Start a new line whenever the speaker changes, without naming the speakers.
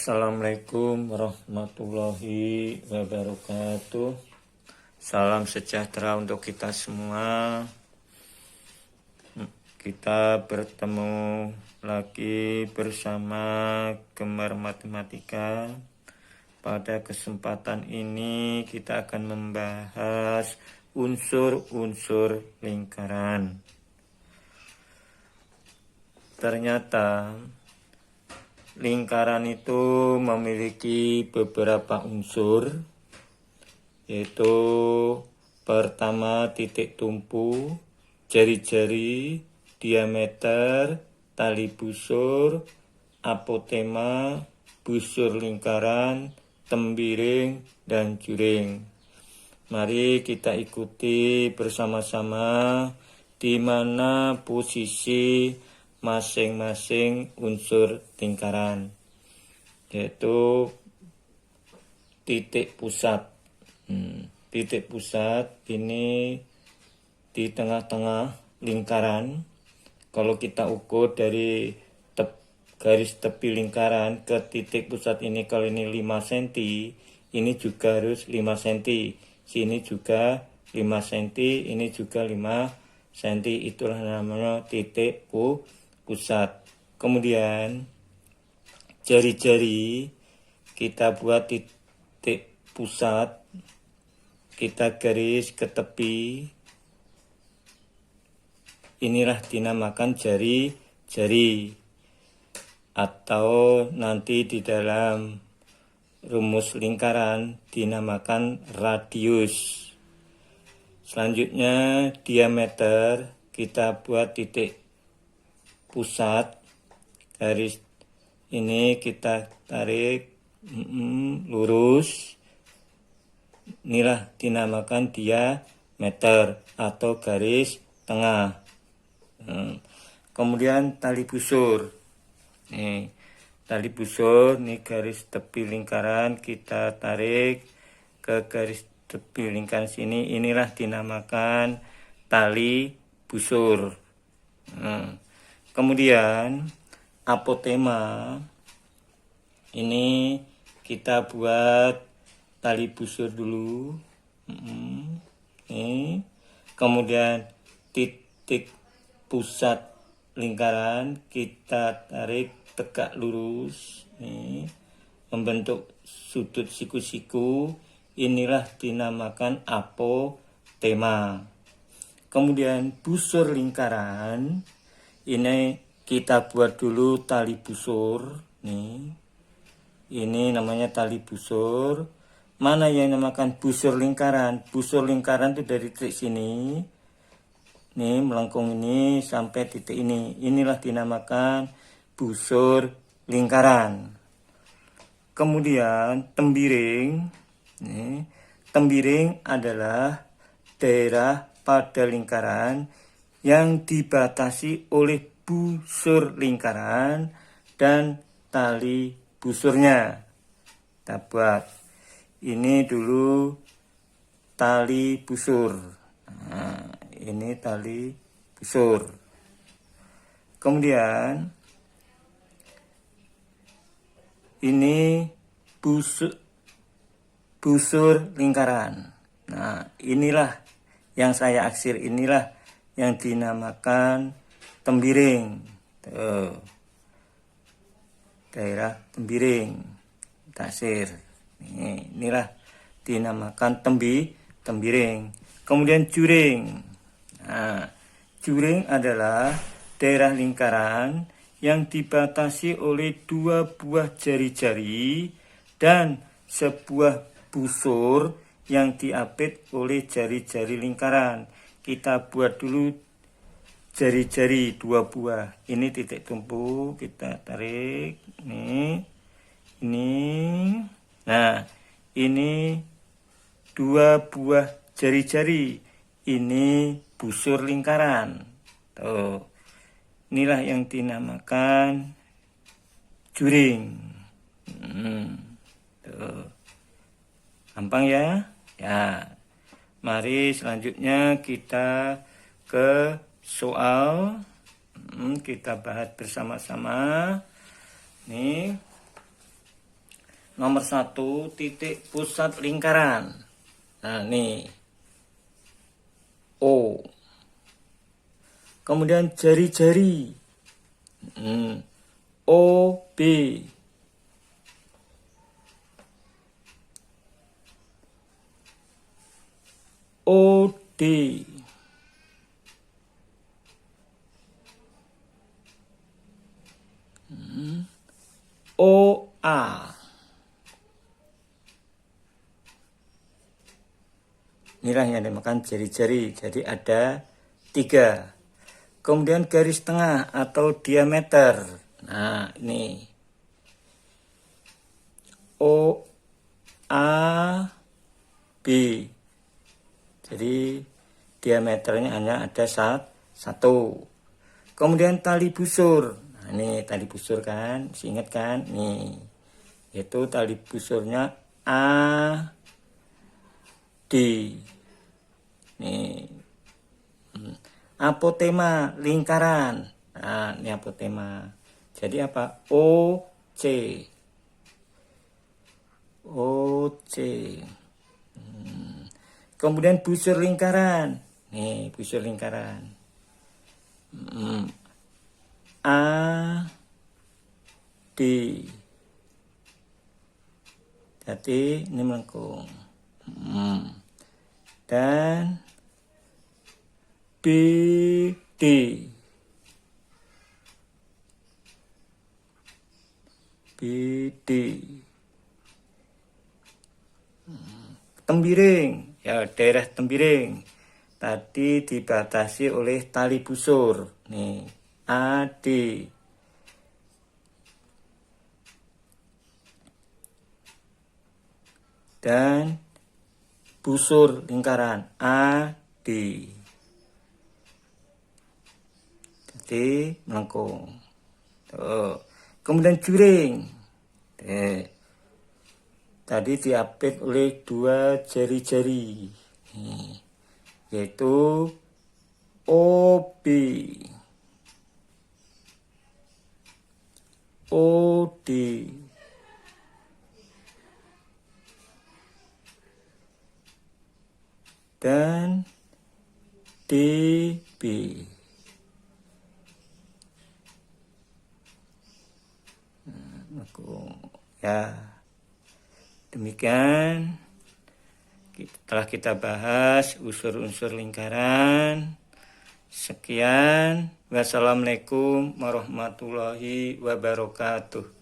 Assalamualaikum warahmatullahi wabarakatuh. Salam sejahtera untuk kita semua. Kita bertemu lagi bersama Gemar Matematika. Pada kesempatan ini kita akan membahas unsur-unsur lingkaran. Ternyata lingkaran itu memiliki beberapa unsur, yaitu pertama titik tumpu, jari-jari, diameter, tali busur, apotema, busur lingkaran, tembiring, dan juring. Mari kita ikuti bersama-sama di mana posisi masing-masing unsur lingkaran, yaitu titik pusat. Titik pusat ini di tengah-tengah lingkaran. Kalau kita ukur dari garis tepi lingkaran ke titik pusat ini, kalau ini 5 cm, ini juga harus 5 cm. Sini juga 5 cm, ini juga 5 cm. Itulah namanya titik pusat. Kemudian jari-jari kita buat titik pusat, kita garis ke tepi. Inilah dinamakan jari-jari, atau nanti di dalam rumus lingkaran dinamakan radius. Selanjutnya diameter, kita buat titik pusat, garis ini kita tarik lurus. Inilah dinamakan diameter atau garis tengah. Kemudian tali busur. Nih, tali busur, nih garis tepi lingkaran, kita tarik ke garis tepi lingkaran sini. Inilah dinamakan tali busur. Kemudian apotema, ini kita buat tali busur dulu. Kemudian titik pusat lingkaran kita tarik tegak lurus, membentuk sudut siku-siku. Inilah dinamakan apotema. Kemudian busur lingkaran, ini kita buat dulu tali busur. Ini namanya tali busur. Mana yang dinamakan busur lingkaran? Busur lingkaran itu dari titik sini, nih melengkung ini sampai titik ini. Inilah dinamakan busur lingkaran. Kemudian tembiring. Tembiring adalah daerah pada lingkaran yang dibatasi oleh busur lingkaran dan tali busurnya. Kita buat ini dulu tali busur. Ini tali busur. Kemudian ini busur lingkaran. Inilah yang saya aksir, inilah yang dinamakan tembiring. Daerah tembiring, taksir. Inilah dinamakan tembiring. Kemudian juring. Juring adalah daerah lingkaran yang dibatasi oleh 2 buah jari-jari dan sebuah busur yang diapit oleh jari-jari lingkaran. Kita buat dulu jari-jari 2 buah. Ini titik tumpu, kita tarik. Ini. Nah, ini 2 buah jari-jari. Ini busur lingkaran. Tuh. Inilah yang dinamakan juring. Tuh. Gampang ya? Ya. Mari selanjutnya kita ke soal. Kita bahas bersama-sama. Nih. Nomor 1 titik pusat lingkaran. Nah, nih. O. Kemudian jari-jari. O, B. O, D. O, A. Inilah yang dinamakan jari-jari. Jadi ada 3. Kemudian garis tengah atau diameter. Nah, ini. O, A, B. Jadi diameternya hanya ada 1. Kemudian tali busur. Nah, ini tali busur kan, masih ingat kan? Nih, itu tali busurnya A, D. Nih, apotema lingkaran. Nah, ini apotema. Jadi apa? O, C. O, C. Kemudian busur lingkaran. Nih, busur lingkaran. A, D. Jadi ini melengkung. Dan B, D. B, D. Tembiring, ya daerah tembiring. Tadi dibatasi oleh tali busur. Nih, AD. Dan busur lingkaran AD. Jadi melengkung. Tuh. Kemudian juring. Tadi diapit oleh 2 jari-jari. Yaitu OB, OD, dan DB. Ya, demikian telah kita bahas unsur-unsur lingkaran. Sekian, wassalamualaikum warahmatullahi wabarakatuh.